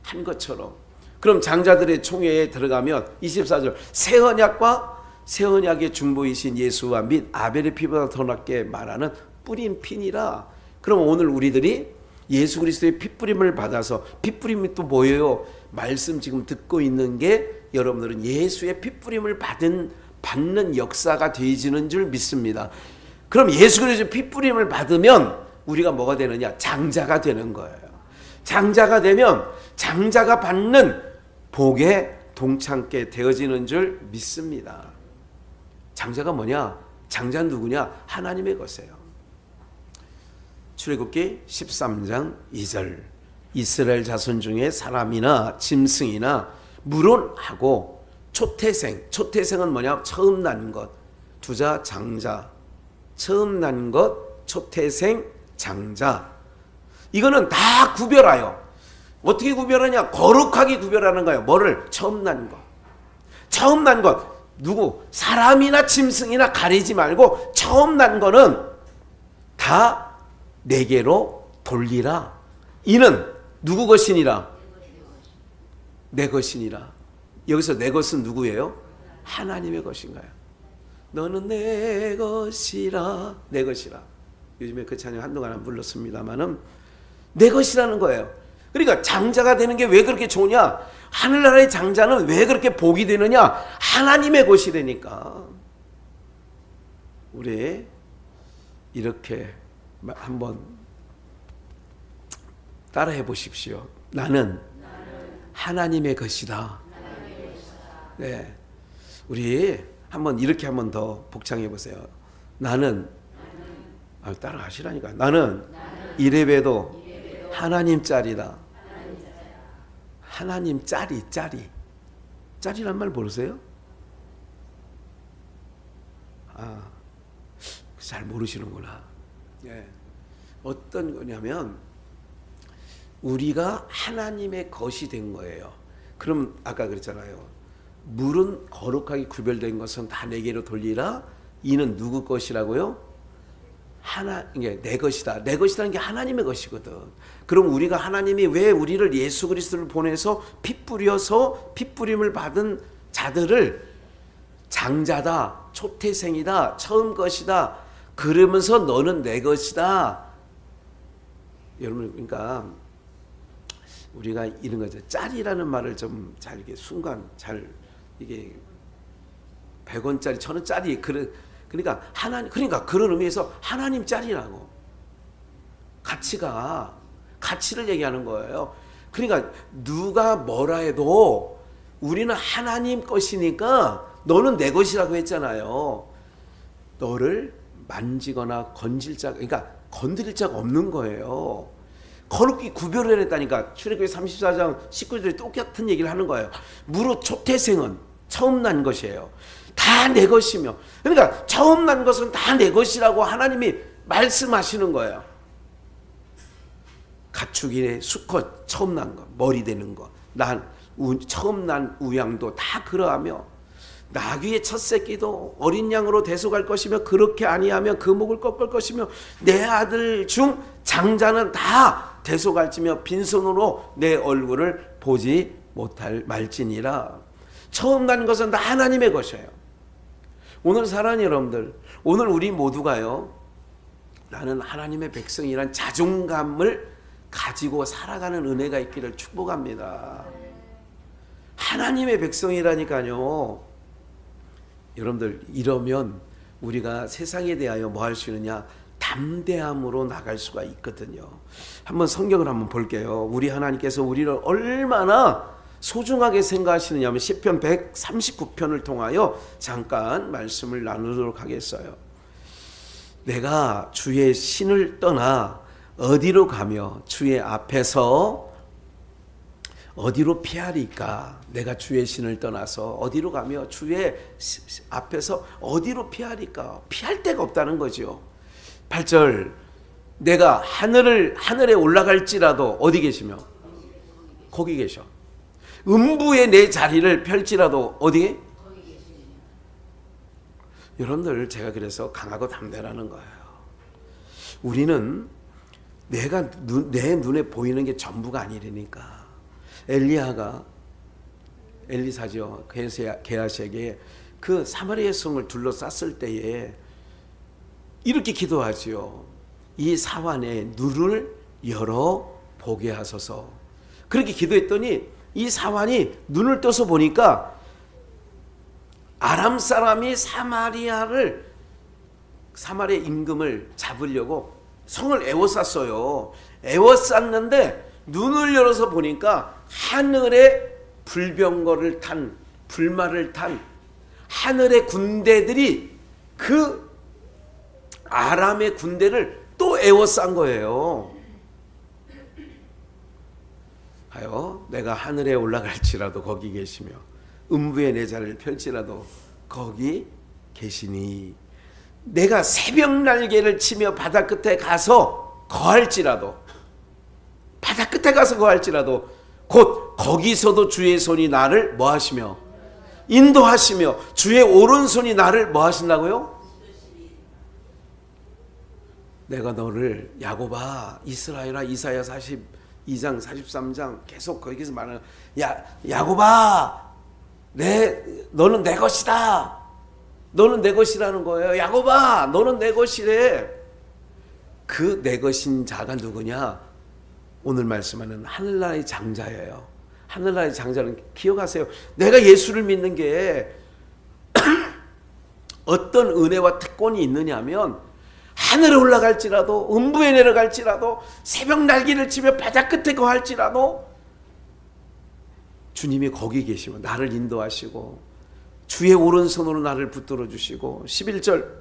한 것처럼. 그럼 장자들의 총회에 들어가면 24절 새 언약과 새 언약의 중보이신 예수와 및 아벨의 피보다 더 낫게 말하는 뿌린 피니라. 그럼 오늘 우리들이 예수 그리스도의 핏뿌림을 받아서, 핏뿌림이 또 뭐예요? 말씀 지금 듣고 있는 게 여러분들은 예수의 핏뿌림을 받는 역사가 되어지는 줄 믿습니다. 그럼 예수 그리스도의 핏뿌림을 받으면 우리가 뭐가 되느냐? 장자가 되는 거예요. 장자가 되면 장자가 받는 복에 동참게 되어지는 줄 믿습니다. 장자가 뭐냐? 장자는 누구냐? 하나님의 것이에요. 출애굽기 13장 2절 이스라엘 자손 중에 사람이나 짐승이나 물론하고 초태생은 뭐냐? 처음 난 것. 두자 장자 처음 난 것 초태생, 장자. 이거는 다 구별하여. 어떻게 구별하냐? 거룩하게 구별하는 거예요. 뭐를? 처음 난 것. 처음 난 것. 누구? 사람이나 짐승이나 가리지 말고 처음 난 거는 다 내게로 돌리라. 이는 누구 것이니라? 내 것이니라. 여기서 내 것은 누구예요? 하나님의 것인가요? 너는 내 것이라. 내 것이라. 요즘에 그 찬양 한동안 안 불렀습니다만은 내 것이라는 거예요. 그러니까 장자가 되는 게 왜 그렇게 좋냐? 하늘나라의 장자는 왜 그렇게 복이 되느냐? 하나님의 것이 되니까. 우리 이렇게 한번 따라해 보십시오. 나는 하나님의 것이다. 네, 우리 한번 이렇게 한번 더 복창해 보세요. 나는 따라 하시라니까. 나는 이래봬도 하나님 짤이다. 하나님 짤이. 짤이란 말 모르세요? 잘 모르시는구나. 예. 어떤 거냐면 우리가 하나님의 것이 된 거예요. 그럼 아까 그랬잖아요. 물은 거룩하게 구별된 것은 다 내게로 돌리라. 이는 누구 것이라고요? 이게 내 것이다. 내 것이라는 게 하나님의 것이거든. 그럼 우리가 하나님이 왜 우리를 예수 그리스도를 보내서 피 뿌림을 받은 자들을 장자다, 초태생이다, 처음 것이다. 그러면서 너는 내 것이다. 여러분, 그러니까 우리가 이런 거죠. 짤이라는 말을 좀 잘 이게 순간 잘 이게 100원짜리, 1000원짜리 그러니까 그러니까 그런 의미에서 하나님 짤이라고. 가치를 얘기하는 거예요. 그러니까 누가 뭐라 해도 우리는 하나님 것이니까 너는 내 것이라고 했잖아요. 너를 만지거나 그러니까 건드릴 자가 없는 거예요. 거룩히 구별을 했다니까. 출애굽기 34장 19절에 똑같은 얘기를 하는 거예요. 무릇 초태생은 처음 난 것이에요. 다 내 것이며. 그러니까 처음 난 것은 다 내 것이라고 하나님이 말씀하시는 거예요. 가축의 수컷 처음 난 것, 머리 되는 것, 처음 난 우양도 다 그러하며 나귀의 첫 새끼도 어린 양으로 대속할 것이며 그렇게 아니하면 그 목을 꺾을 것이며 내 아들 중 장자는 다 대속할지며 빈손으로 내 얼굴을 보지 못할 말지니라. 처음 난 것은 다 하나님의 것이에요. 오늘 사랑하는 여러분들, 오늘 우리 모두가요, 나는 하나님의 백성이란 자존감을 가지고 살아가는 은혜가 있기를 축복합니다. 하나님의 백성이라니까요. 여러분들, 이러면 우리가 세상에 대하여 뭐 할 수 있느냐? 담대함으로 나갈 수가 있거든요. 한번 성경을 한번 볼게요. 우리 하나님께서 우리를 얼마나 소중하게 생각하시느냐 하면 시편 139편을 통하여 잠깐 말씀을 나누도록 하겠어요. 내가 주의 신을 떠나 어디로 가며 주의 앞에서 어디로 피하리까? 내가 주의 신을 떠나서 어디로 가며 주의 앞에서 어디로 피하리까? 피할 데가 없다는 거죠. 8절, 내가 하늘에 올라갈지라도 어디 계시며? 거기 계셔. 음부에 내 자리를 펼지라도 어디? 여러분들, 제가 그래서 강하고 담대라는 거예요. 우리는 내 눈에 보이는 게 전부가 아니라니까. 엘리사죠. 게하시에게 그 사마리아 성을 둘러쌌을 때에 이렇게 기도하지요. 이 사환의 눈을 열어 보게 하소서. 그렇게 기도했더니 이 사환이 눈을 떠서 보니까 아람 사람이 사마리아 임금을 잡으려고 성을 에워쌌어요. 에워쌌는데 눈을 열어서 보니까 하늘에 불말을 탄 하늘의 군대들이 그 아람의 군대를 또 에워싼 거예요. 하여 내가 하늘에 올라갈지라도 거기 계시며 음부에 내 자리를 펼지라도 거기 계시니 내가 새벽 날개를 치며 바다 끝에 가서 거할지라도, 바다 끝에 가서 거할지라도 곧 거기서도 주의 손이 나를 뭐 하시며 인도하시며 주의 오른손이 나를 뭐 하신다고요? 내가 너를 야곱아, 이스라엘아, 이사야 42장 43장 계속 거기서 말하는, 야곱아, 너는 내 것이다. 너는 내 것이라는 거예요. 야곱아, 너는 내 것이래. 그 내 것인 자가 누구냐? 오늘 말씀하는 하늘나라의 장자예요. 하늘나라의 장자는 기억하세요. 내가 예수를 믿는 게 어떤 은혜와 특권이 있느냐면, 하늘에 올라갈지라도, 음부에 내려갈지라도, 새벽 날개를 치며 바다 끝에 거할지라도 주님이 거기 계시면 나를 인도하시고 주의 오른손으로 나를 붙들어 주시고, 11절,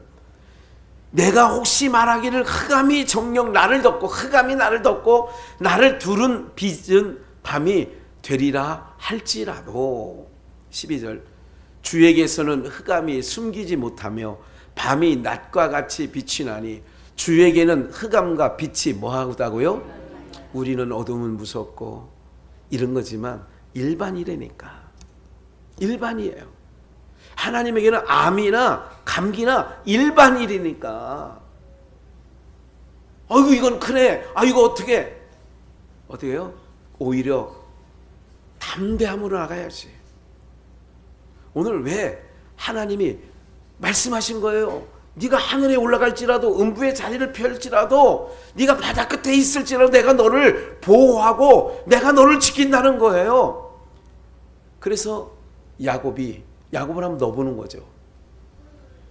내가 혹시 말하기를 흑암이 정녕 나를 덮고, 흑암이 나를 덮고 나를 두른 빚은 밤이 되리라 할지라도, 12절, 주에게서는 흑암이 숨기지 못하며 밤이 낮과 같이 빛이 나니 주에게는 흑암과 빛이 뭐하다고요? 우리는 어둠은 무섭고 이런 거지만 일반이라니까. 일반이에요. 하나님에게는 암이나 감기나 일반일이니까. 아이고 이건 크네. 아이고 어떻게 해요? 오히려 담대함으로 나가야지. 오늘 왜 하나님이 말씀하신 거예요? 네가 하늘에 올라갈지라도, 음부의 자리를 펼지라도, 네가 바다 끝에 있을지라도 내가 너를 보호하고 내가 너를 지킨다는 거예요. 그래서 야곱을 한번 넣어보는 거죠.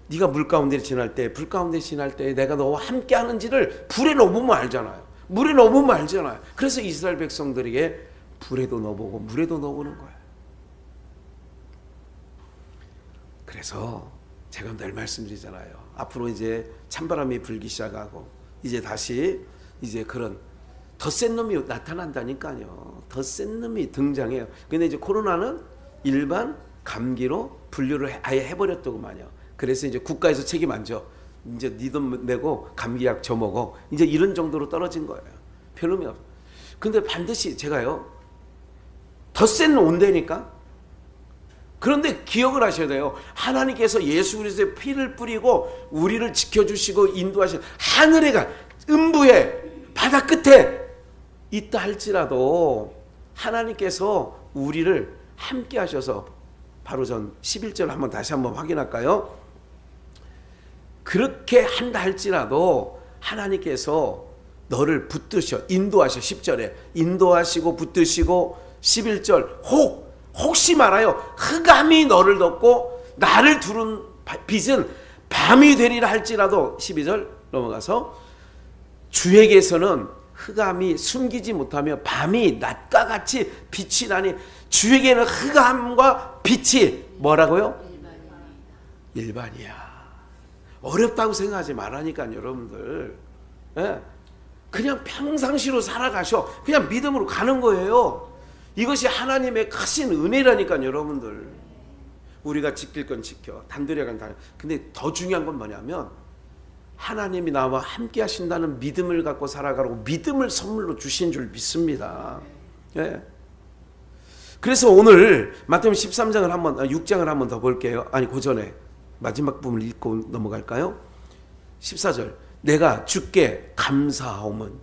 네가 물 가운데 지날 때, 불 가운데 지날 때 내가 너와 함께 하는지를 불에 넣어보면 알잖아요. 물에 넣어보면 알잖아요. 그래서 이스라엘 백성들에게 불에도 넣어보고 물에도 넣어보는 거예요. 그래서 제가 늘 말씀드리잖아요. 앞으로 이제 찬바람이 불기 시작하고 이제 다시 이제 그런 더 센 놈이 나타난다니까요. 더 센 놈이 등장해요. 근데 이제 코로나는 일반 감기로 분류를 아예 해버렸더구만요. 그래서 이제 국가에서 책임 안 져. 이제 네 돈 내고 감기약 저먹어. 이제 이런 정도로 떨어진 거예요. 별놈이 없어. 근데 반드시 제가요, 더 센 온다니까. 그런데 기억을 하셔야 돼요. 하나님께서 예수 그리스도의 피를 뿌리고 우리를 지켜주시고 인도하시는, 하늘에 가, 음부에, 바다 끝에 있다 할지라도 하나님께서 우리를 함께 하셔서, 바로 전 11절 한번 다시 한번 확인할까요? 그렇게 한다 할지라도 하나님께서 너를 붙드셔, 인도하셔. 10절에 인도하시고 붙드시고, 11절 혹시 말하여 흑암이 너를 덮고 나를 두른 빛은 밤이 되리라 할지라도, 12절 넘어가서, 주에게서는 흑암이 숨기지 못하며 밤이 낮과 같이 빛이 나니, 주에게는 흑암과 빛이 뭐라고요? 일반이야. 어렵다고 생각하지 말라니까요, 여러분들. 예? 그냥 평상시로 살아가셔. 그냥 믿음으로 가는 거예요. 이것이 하나님의 크신 은혜라니까요, 여러분들. 우리가 지킬 건 지켜, 단둘이 건 단둘이. 근데 더 중요한 건 뭐냐면, 하나님이 나와 함께 하신다는 믿음을 갖고 살아가라고 믿음을 선물로 주신 줄 믿습니다. 예. 그래서 오늘 마태복음 13장을 한번, 6장을 한번 더 볼게요. 아니, 그 전에 마지막 부분을 읽고 넘어갈까요? 14절, 내가 주께 감사하오면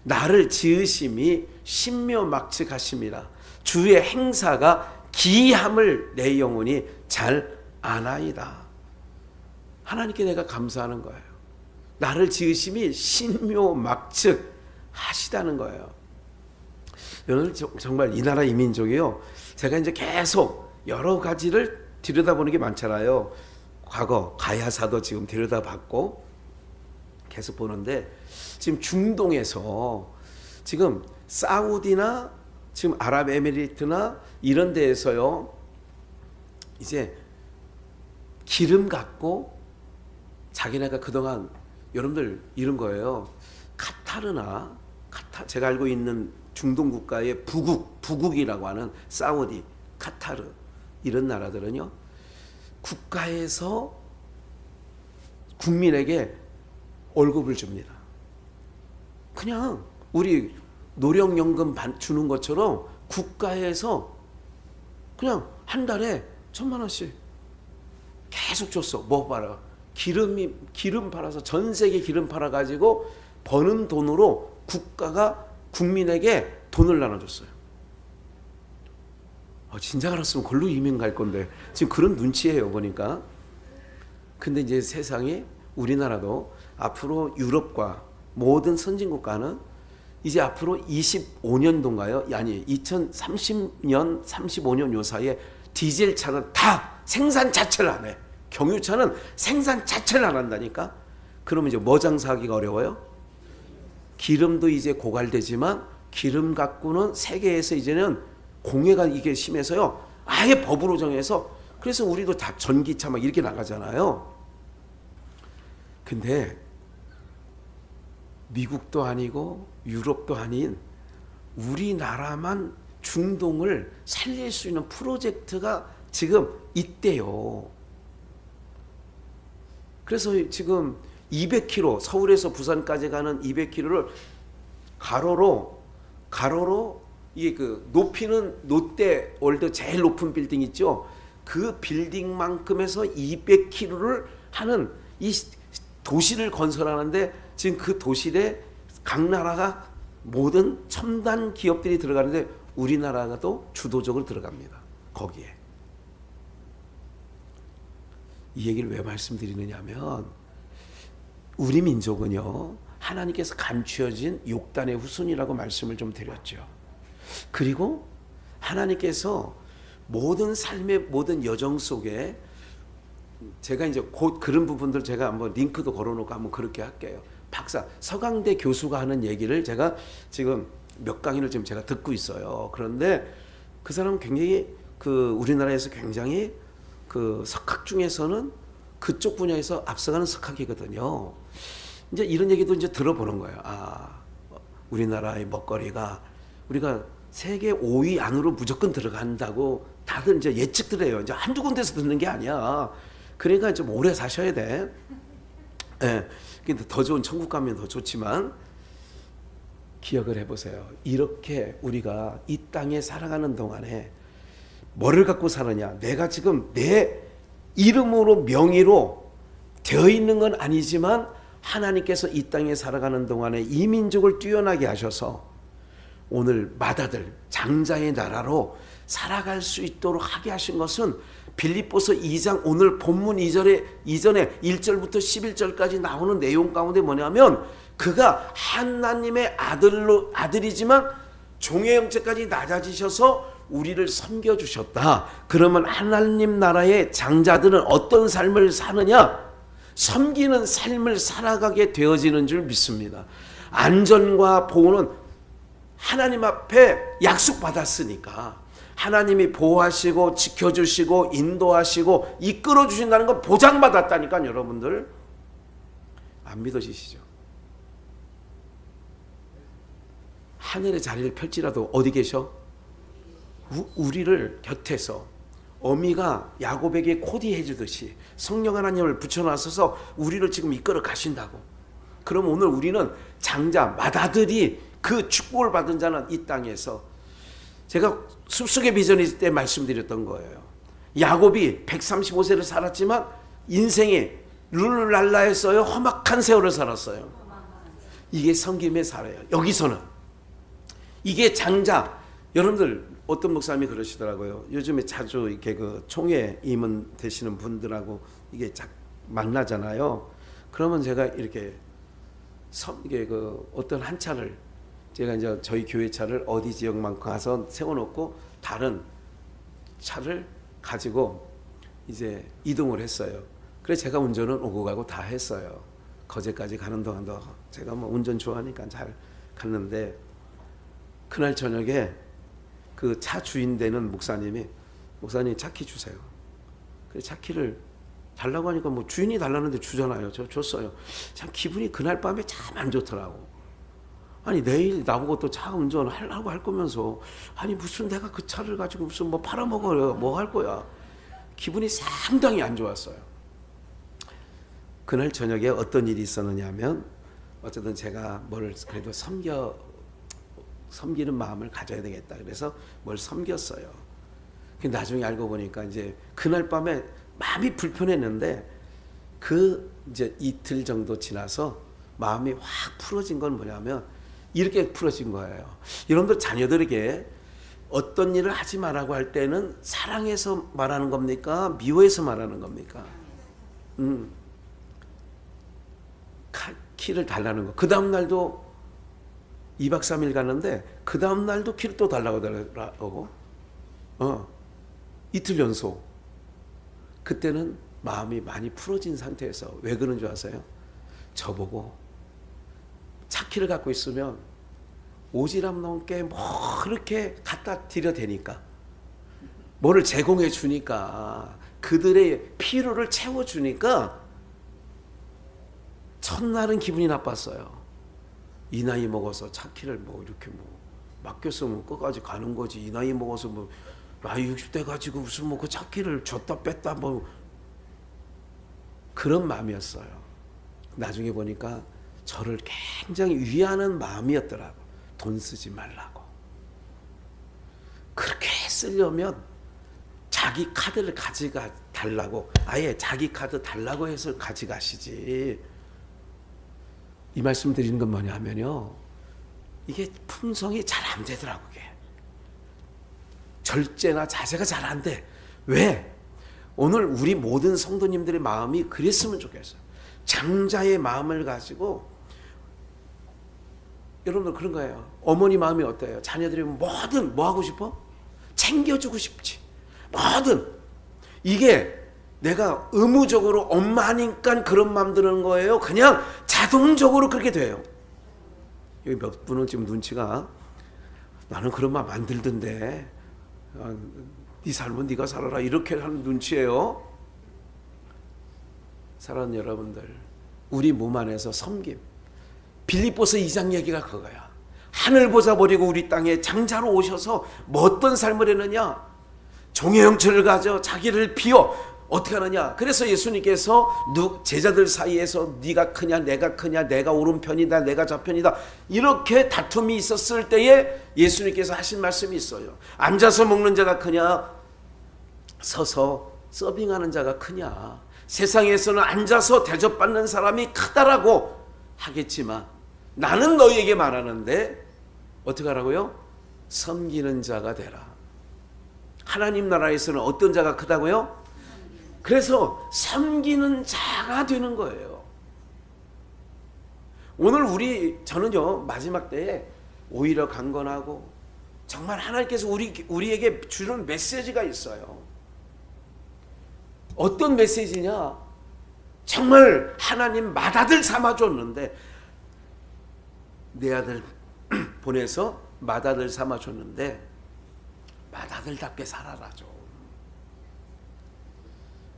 나를 지으심이 신묘막측하심이라. 주의 행사가 기이함을 내 영혼이 잘 아나이다. 하나님께 내가 감사하는 거예요. 나를 지으심이 신묘막측하시다는 거예요. 여러분, 정말 이 나라 이 민족이요, 제가 이제 계속 여러 가지를 들여다보는 게 많잖아요. 과거 가야사도 지금 들여다봤고 계속 보는데, 지금 중동에서 지금 사우디나 지금 아랍에미리트나 이런 데에서요, 이제 기름 갖고 자기네가 그동안, 여러분들 이런 거예요. 제가 알고 있는 중동 국가의 부국이라고 하는 사우디, 카타르 이런 나라들은요, 국가에서 국민에게 월급을 줍니다. 그냥 우리 노령연금 주는 것처럼 국가에서 그냥 한 달에 1,000만 원씩 계속 줬어. 뭐 팔아? 기름 팔아서 전 세계 기름 팔아가지고 버는 돈으로 국가가 국민에게 돈을 나눠줬어요. 진작 알았으면 걸로 이민 갈 건데 지금 그런 눈치예요 보니까. 근데 이제 세상이 우리나라도 앞으로 유럽과 모든 선진국가는 이제 앞으로 25년도인가요? 아니 2030년 35년 요 사이에 디젤 차는 다 생산 자체를 안 해. 경유차는 생산 자체를 안 한다니까. 그러면 이제 뭐 장사하기가 어려워요? 기름도 이제 고갈되지만 기름 갖고는 세계에서 이제는 공해가 이게 심해서요. 아예 법으로 정해서 그래서 우리도 다 전기차 막 이렇게 나가잖아요. 근데 미국도 아니고 유럽도 아닌 우리나라만 중동을 살릴 수 있는 프로젝트가 지금 있대요. 그래서 지금 200km 서울에서 부산까지 가는 200km를 가로로 이게 그 높이는 롯데월드 제일 높은 빌딩 있죠. 그 빌딩만큼에서 200km를 하는 이 도시를 건설하는데 지금 그 도시에 각 나라가 모든 첨단 기업들이 들어가는데 우리나라도 주도적으로 들어갑니다. 거기에. 이 얘기를 왜 말씀드리느냐 하면 우리 민족은요. 하나님께서 감추어진 욕단의 후손이라고 말씀을 좀 드렸죠. 그리고 하나님께서 모든 삶의 모든 여정 속에 제가 이제 곧 그런 부분들 제가 한번 링크도 걸어놓고 한번 그렇게 할게요. 서강대 교수가 하는 얘기를 제가 지금 몇 강의를 지금 제가 듣고 있어요. 그런데 그 사람은 굉장히 우리나라에서 굉장히 석학 중에서는 그쪽 분야에서 앞서가는 석학이거든요. 이제 이런 얘기도 이제 들어보는 거예요. 우리나라의 먹거리가 우리가 세계 5위 안으로 무조건 들어간다고 다들 이제 예측들 해요. 이제 한두 군데서 듣는 게 아니야. 그러니까 좀 오래 사셔야 돼. 예. 근데 더 좋은 천국 가면 더 좋지만 기억을 해보세요. 이렇게 우리가 이 땅에 살아가는 동안에 뭐를 갖고 사느냐? 내가 지금 내 이름으로 명의로 되어 있는 건 아니지만 하나님께서 이 땅에 살아가는 동안에 이 민족을 뛰어나게 하셔서 오늘 맏아들 장자의 나라로 살아갈 수 있도록 하게 하신 것은 빌립보서 2장 오늘 본문 이전에 1절부터 11절까지 나오는 내용 가운데 뭐냐면 그가 하나님의 아들이지만 종의 형체까지 낮아지셔서 우리를 섬겨주셨다. 그러면 하나님 나라의 장자들은 어떤 삶을 사느냐? 섬기는 삶을 살아가게 되어지는 줄 믿습니다. 안전과 보호는 하나님 앞에 약속받았으니까 하나님이 보호하시고 지켜주시고 인도하시고 이끌어주신다는 건 보장받았다니까. 여러분들 안 믿어지시죠? 하늘의 자리를 펼지라도 어디 계셔? 우리를 곁에서 어미가 야곱에게 코디해 주듯이 성령 하나님을 붙여놨어서 우리를 지금 이끌어 가신다고. 그럼 오늘 우리는 장자 맏아들이 그 축복을 받은 자는 이 땅에서 제가 숲속의 비전일 때 말씀드렸던 거예요. 야곱이 135세를 살았지만 인생이 룰랄라했어요. 험악한 세월을 살았어요. 이게 섬김의 사례예요. 여기서는 이게 장자. 여러분들 어떤 목사님이 그러시더라고요. 요즘에 자주 이렇게 총회 임원 되시는 분들하고 이게 만나잖아요. 그러면 제가 이렇게 어떤 한 차를 제가 이제 저희 교회 차를 어디 지역만큼 가서 세워놓고 다른 차를 가지고 이제 이동을 했어요. 그래서 제가 운전은 오고 가고 다 했어요. 거제까지 가는 동안도 제가 뭐 운전 좋아하니까 잘 갔는데 그날 저녁에 그 차 주인 되는 목사님 차키 주세요. 그 차키를 달라고 하니까 뭐 주인이 달라는데 주잖아요. 저 줬어요. 참 기분이 그날 밤에 참 안 좋더라고. 아니 내일 나보고 또 차 운전하려고 할 거면서 아니 무슨 내가 그 차를 가지고 무슨 뭐 팔아먹어요 뭐 할 거야. 기분이 상당히 안 좋았어요. 그날 저녁에 어떤 일이 있었느냐 하면 어쨌든 제가 뭘 그래도 섬기는 마음을 가져야 되겠다. 그래서 뭘 섬겼어요. 근데 나중에 알고 보니까 이제 그날 밤에 마음이 불편했는데 그 이제 이틀 정도 지나서 마음이 확 풀어진 건 뭐냐면 이렇게 풀어진 거예요. 여러분들 자녀들에게 어떤 일을 하지 말라고 할 때는 사랑해서 말하는 겁니까? 미워해서 말하는 겁니까? 키를 달라는 거. 그 다음 날도 2박 3일 갔는데 그 다음 날도 키를 또 달라고 하더라고. 이틀 연속. 그때는 마음이 많이 풀어진 상태에서 왜 그런 줄 아세요? 저보고 차키를 갖고 있으면 오지랖 넘게 뭐 그렇게 갖다 드려대니까 뭐를 제공해 주니까 그들의 필요를 채워주니까 첫날은 기분이 나빴어요. 이 나이 먹어서 차키를 뭐 이렇게 뭐 맡겼으면 끝까지 가는 거지. 이 나이 먹어서 뭐 나이 60대 가지고 무슨 뭐 그 차키를 줬다 뺐다 뭐 그런 마음이었어요. 나중에 보니까 저를 굉장히 위하는 마음이었더라고. 돈 쓰지 말라고. 그렇게 쓰려면 자기 카드를 가져가 달라고, 아예 자기 카드 달라고 해서 가져가시지. 이 말씀 드리는 건 뭐냐 하면요, 이게 품성이 잘 안 되더라고. 이게 절제나 자제가 잘 안 돼. 왜? 오늘 우리 모든 성도님들의 마음이 그랬으면 좋겠어요. 장자의 마음을 가지고. 여러분들 그런 거예요. 어머니 마음이 어때요? 자녀들이 뭐든 뭐 하고 싶어? 챙겨주고 싶지. 뭐든. 이게 내가 의무적으로 엄마 하니까 그런 마음 드는 거예요? 그냥 자동적으로 그렇게 돼요. 여기 몇 분은 지금 눈치가, 나는 그런 마음 안 들던데, 네 삶은 네가 살아라, 이렇게 하는 눈치예요. 사랑하는 여러분들, 우리 몸 안에서 섬김. 빌립보서 2장 얘기가 그거야. 하늘 보자 버리고 우리 땅에 장자로 오셔서 뭐 어떤 삶을 했느냐? 종의 형체를 가져 자기를 비워 어떻게 하느냐? 그래서 예수님께서 제자들 사이에서 네가 크냐 내가 크냐, 내가 오른편이다 내가 좌편이다, 이렇게 다툼이 있었을 때에 예수님께서 하신 말씀이 있어요. 앉아서 먹는 자가 크냐 서서 서빙하는 자가 크냐. 세상에서는 앉아서 대접받는 사람이 크다라고 하겠지만 나는 너희에게 말하는데 어떻게 하라고요? 섬기는 자가 되라. 하나님 나라에서는 어떤 자가 크다고요? 그래서 섬기는 자가 되는 거예요. 오늘 저는요, 마지막 때에 오히려 강건하고 정말 하나님께서 우리에게 주는 메시지가 있어요. 어떤 메시지냐? 정말 하나님 맏아들 삼아줬는데, 내 아들 보내서 맏아들 삼아줬는데 맏아들답게 살아라 좀.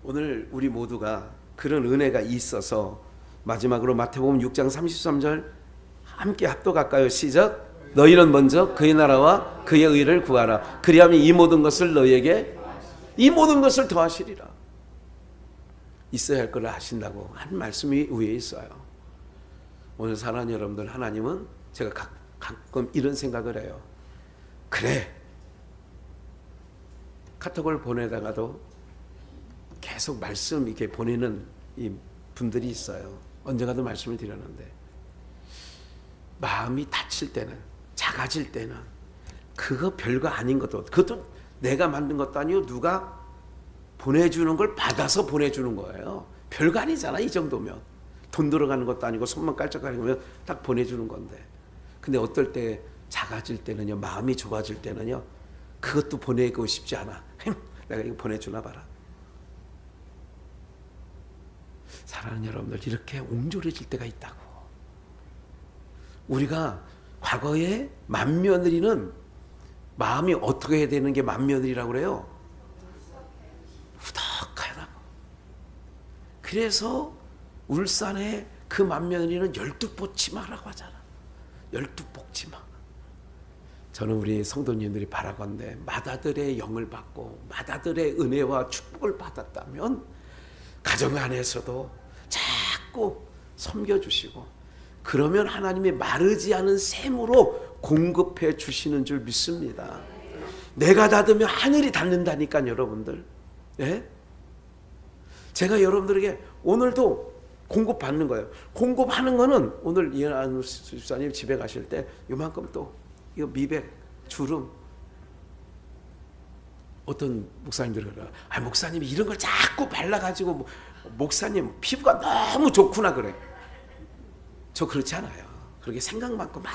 오늘 우리 모두가 그런 은혜가 있어서 마지막으로 마태복음 6장 33절 함께 합독할까요? 시작. 너희는 먼저 그의 나라와 그의 의를 구하라. 그리하면 이 모든 것을 너희에게, 이 모든 것을 더하시리라. 있어야 할 것을 하신다고 한 말씀이 위에 있어요. 오늘 사랑하는 여러분들, 하나님은, 제가 가끔 이런 생각을 해요. 그래, 카톡을 보내다가도 계속 말씀 이렇게 보내는 이 분들이 있어요. 언젠가도 말씀을 드렸는데, 마음이 다칠 때는, 작아질 때는 그거 별거 아닌 것도, 그것도 내가 만든 것도 아니고 누가 보내주는 걸 받아서 보내주는 거예요. 별거 아니잖아. 이 정도면 돈 들어가는 것도 아니고 손만 깔짝거리면 딱 보내주는 건데. 근데 어떨 때 작아질 때는요, 마음이 좁아질 때는요, 그것도 보내고 싶지 않아. 내가 이거 보내주나 봐라. 사랑하는 여러분들, 이렇게 옹졸해질 때가 있다고. 우리가 과거에 맏며느리는 마음이 어떻게 해야 되는 게 맏며느리라고 그래요? 후덕하다고. 그래서 울산에 그 맏며느리는 12뽑치마라고 하잖아. 12뽑치마. 저는 우리 성도님들이 바라건대 맏아들의 영을 받고 맏아들의 은혜와 축복을 받았다면 가정 안에서도 자꾸 섬겨주시고, 그러면 하나님이 마르지 않은 샘으로 공급해 주시는 줄 믿습니다. 내가 닫으면 하늘이 닫는다니까 여러분들. 예? 제가 여러분들에게 오늘도 공급받는 거예요. 공급하는 거는 오늘 이현아 집사님 집에 가실 때 요만큼 또 이거 미백 주름, 어떤 목사님들이 그래요. 아, 목사님이 이런 걸 자꾸 발라가지고 목사님 피부가 너무 좋구나 그래. 저 그렇지 않아요. 그렇게 생각 많고 막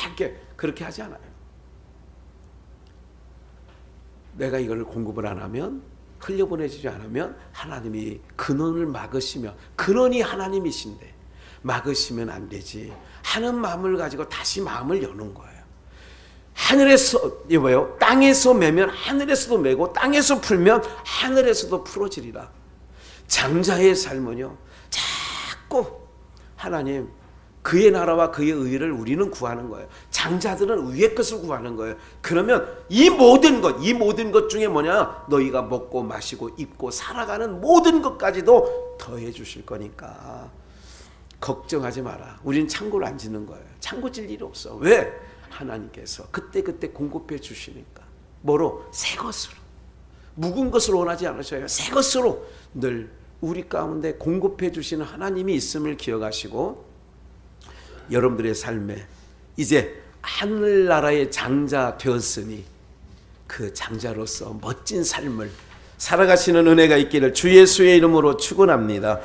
이렇게 그렇게 하지 않아요. 내가 이걸 공급을 안 하면, 흘려보내주지 않으면 하나님이 근원을 막으시며, 근원이 하나님이신데 막으시면 안 되지 하는 마음을 가지고 다시 마음을 여는 거예요. 하늘에서, 이거 뭐예요? 땅에서 매면 하늘에서도 매고, 땅에서 풀면 하늘에서도 풀어지리라. 장자의 삶은요, 자꾸 하나님 그의 나라와 그의 의를 우리는 구하는 거예요. 장자들은 위의 것을 구하는 거예요. 그러면 이 모든 것 중에 뭐냐? 너희가 먹고 마시고 입고 살아가는 모든 것까지도 더해 주실 거니까 걱정하지 마라. 우리는 창고를 안 짓는 거예요. 창고 질 일이 없어. 왜? 하나님께서 그때그때 공급해 주시니까. 뭐로? 새 것으로. 묵은 것을 원하지 않으셔요. 새 것으로 늘 우리 가운데 공급해 주시는 하나님이 있음을 기억하시고, 여러분들의 삶에 이제 하늘나라의 장자 되었으니 그 장자로서 멋진 삶을 살아가시는 은혜가 있기를 주 예수의 이름으로 축원합니다.